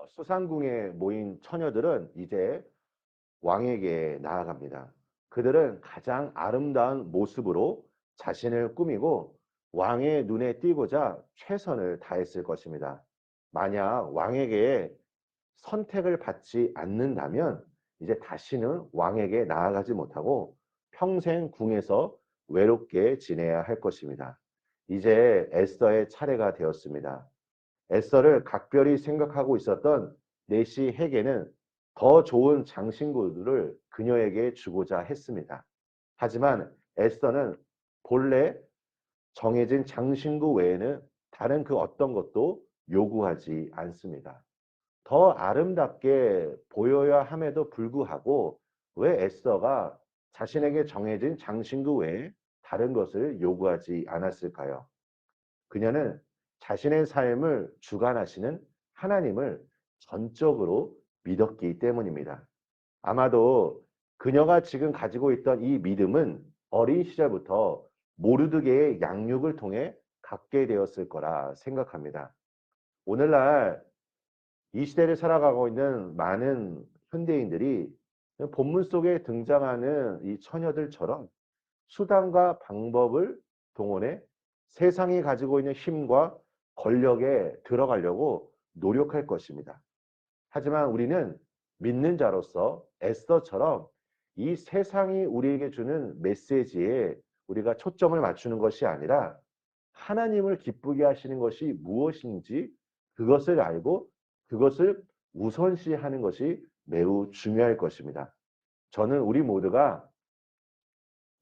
수상궁에 모인 처녀들은 이제 왕에게 나아갑니다. 그들은 가장 아름다운 모습으로 자신을 꾸미고 왕의 눈에 띄고자 최선을 다했을 것입니다. 만약 왕에게 선택을 받지 않는다면 이제 다시는 왕에게 나아가지 못하고 평생 궁에서 외롭게 지내야 할 것입니다. 이제 에스더의 차례가 되었습니다. 에스더를 각별히 생각하고 있었던 내시 헤게는 더 좋은 장신구들을 그녀에게 주고자 했습니다. 하지만 에스더는 본래 정해진 장신구 외에는 다른 그 어떤 것도 요구하지 않습니다. 더 아름답게 보여야 함에도 불구하고 왜 에스더가 자신에게 정해진 장신구 외에 다른 것을 요구하지 않았을까요? 그녀는 자신의 삶을 주관하시는 하나님을 전적으로 믿었기 때문입니다. 아마도 그녀가 지금 가지고 있던 이 믿음은 어린 시절부터 모르드게의 양육을 통해 갖게 되었을 거라 생각합니다. 오늘날 이 시대를 살아가고 있는 많은 현대인들이 본문 속에 등장하는 이 처녀들처럼 수단과 방법을 동원해 세상이 가지고 있는 힘과 권력에 들어가려고 노력할 것입니다. 하지만 우리는 믿는 자로서 에스더처럼 이 세상이 우리에게 주는 메시지에 우리가 초점을 맞추는 것이 아니라 하나님을 기쁘게 하시는 것이 무엇인지 그것을 알고 그것을 우선시하는 것이 매우 중요할 것입니다. 저는 우리 모두가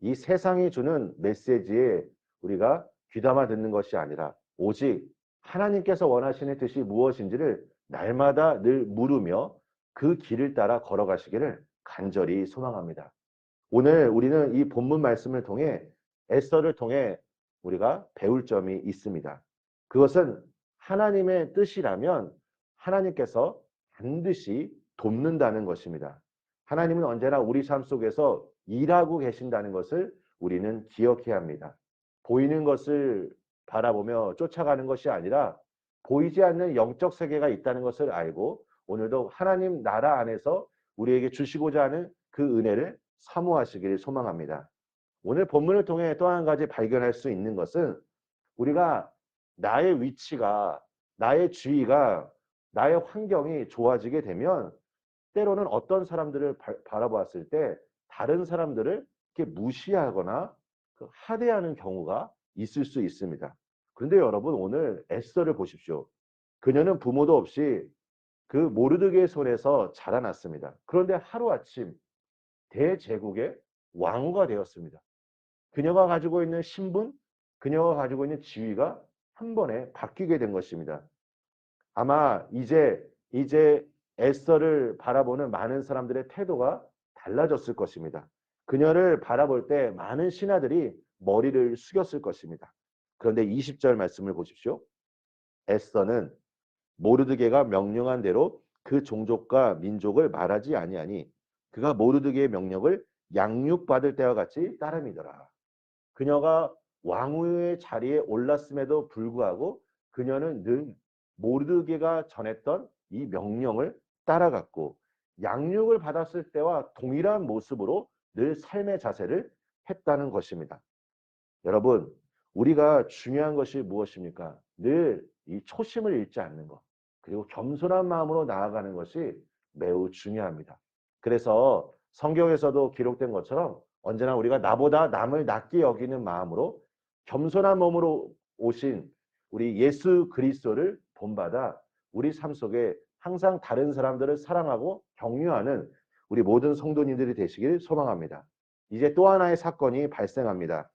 이 세상이 주는 메시지에 우리가 귀담아 듣는 것이 아니라 오직 하나님께서 원하시는 뜻이 무엇인지를 날마다 늘 물으며 그 길을 따라 걸어가시기를 간절히 소망합니다. 오늘 우리는 이 본문 말씀을 통해 에스더를 통해 우리가 배울 점이 있습니다. 그것은 하나님의 뜻이라면 하나님께서 반드시 돕는다는 것입니다. 하나님은 언제나 우리 삶 속에서 일하고 계신다는 것을 우리는 기억해야 합니다. 보이는 것을 바라보며 쫓아가는 것이 아니라 보이지 않는 영적 세계가 있다는 것을 알고 오늘도 하나님 나라 안에서 우리에게 주시고자 하는 그 은혜를 사모하시기를 소망합니다. 오늘 본문을 통해 또 한 가지 발견할 수 있는 것은 우리가 나의 위치가, 나의 지위가, 나의 환경이 좋아지게 되면 때로는 어떤 사람들을 바라보았을 때 다른 사람들을 이렇게 무시하거나 하대하는 경우가 있을 수 있습니다. 그런데 여러분 오늘 에스더를 보십시오. 그녀는 부모도 없이 그 모르드게의 손에서 자라났습니다. 그런데 하루아침 대제국의 왕후가 되었습니다. 그녀가 가지고 있는 신분, 그녀가 가지고 있는 지위가 한 번에 바뀌게 된 것입니다. 아마 이제 에스더를 바라보는 많은 사람들의 태도가 달라졌을 것입니다. 그녀를 바라볼 때 많은 신하들이 머리를 숙였을 것입니다. 그런데 20절 말씀을 보십시오. 에스더는 모르드게가 명령한 대로 그 종족과 민족을 말하지 아니하니 그가 모르드게의 명령을 양육받을 때와 같이 따름이더라. 그녀가 왕후의 자리에 올랐음에도 불구하고 그녀는 늘 모르드게가 전했던 이 명령을 따라갔고 양육을 받았을 때와 동일한 모습으로 늘 삶의 자세를 했다는 것입니다. 여러분, 우리가 중요한 것이 무엇입니까? 늘 이 초심을 잃지 않는 것, 그리고 겸손한 마음으로 나아가는 것이 매우 중요합니다. 그래서 성경에서도 기록된 것처럼 언제나 우리가 나보다 남을 낮게 여기는 마음으로 겸손한 몸으로 오신 우리 예수 그리스도를 본받아 우리 삶 속에 항상 다른 사람들을 사랑하고 격려하는 우리 모든 성도님들이 되시길 소망합니다. 이제 또 하나의 사건이 발생합니다.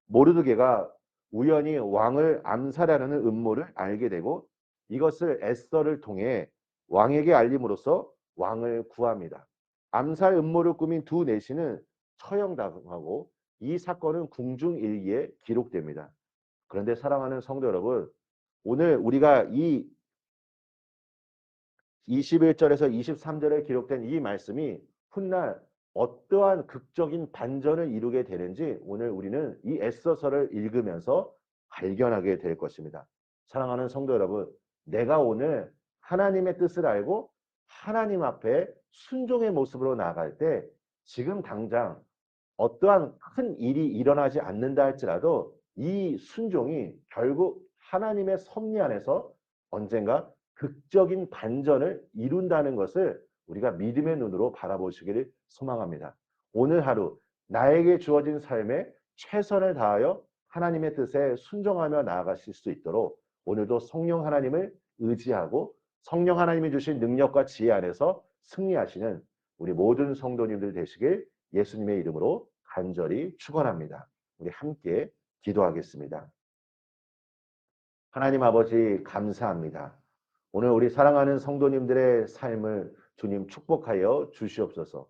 모르드게가 우연히 왕을 암살하려는 음모를 알게 되고 이것을 에스더를 통해 왕에게 알림으로써 왕을 구합니다. 암살 음모를 꾸민 두 내시는 처형당하고 이 사건은 궁중일기에 기록됩니다. 그런데 사랑하는 성도 여러분, 오늘 우리가 이 21절에서 23절에 기록된 이 말씀이 훗날 어떠한 극적인 반전을 이루게 되는지 오늘 우리는 이 에스더서를 읽으면서 발견하게 될 것입니다. 사랑하는 성도 여러분, 내가 오늘 하나님의 뜻을 알고 하나님 앞에 순종의 모습으로 나아갈 때 지금 당장 어떠한 큰 일이 일어나지 않는다 할지라도 이 순종이 결국 하나님의 섭리 안에서 언젠가 극적인 반전을 이룬다는 것을 우리가 믿음의 눈으로 바라보시기를 소망합니다. 오늘 하루 나에게 주어진 삶에 최선을 다하여 하나님의 뜻에 순종하며 나아가실 수 있도록 오늘도 성령 하나님을 의지하고 성령 하나님이 주신 능력과 지혜 안에서 승리하시는 우리 모든 성도님들 되시길 예수님의 이름으로 간절히 축원합니다. 우리 함께 기도하겠습니다. 하나님 아버지 감사합니다. 오늘 우리 사랑하는 성도님들의 삶을 주님 축복하여 주시옵소서.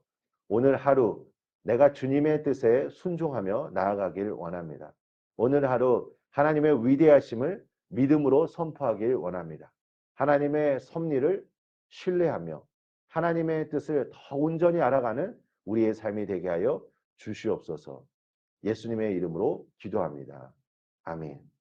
오늘 하루 내가 주님의 뜻에 순종하며 나아가길 원합니다. 오늘 하루 하나님의 위대하심을 믿음으로 선포하길 원합니다. 하나님의 섭리를 신뢰하며 하나님의 뜻을 더 온전히 알아가는 우리의 삶이 되게 하여 주시옵소서. 예수님의 이름으로 기도합니다. 아멘.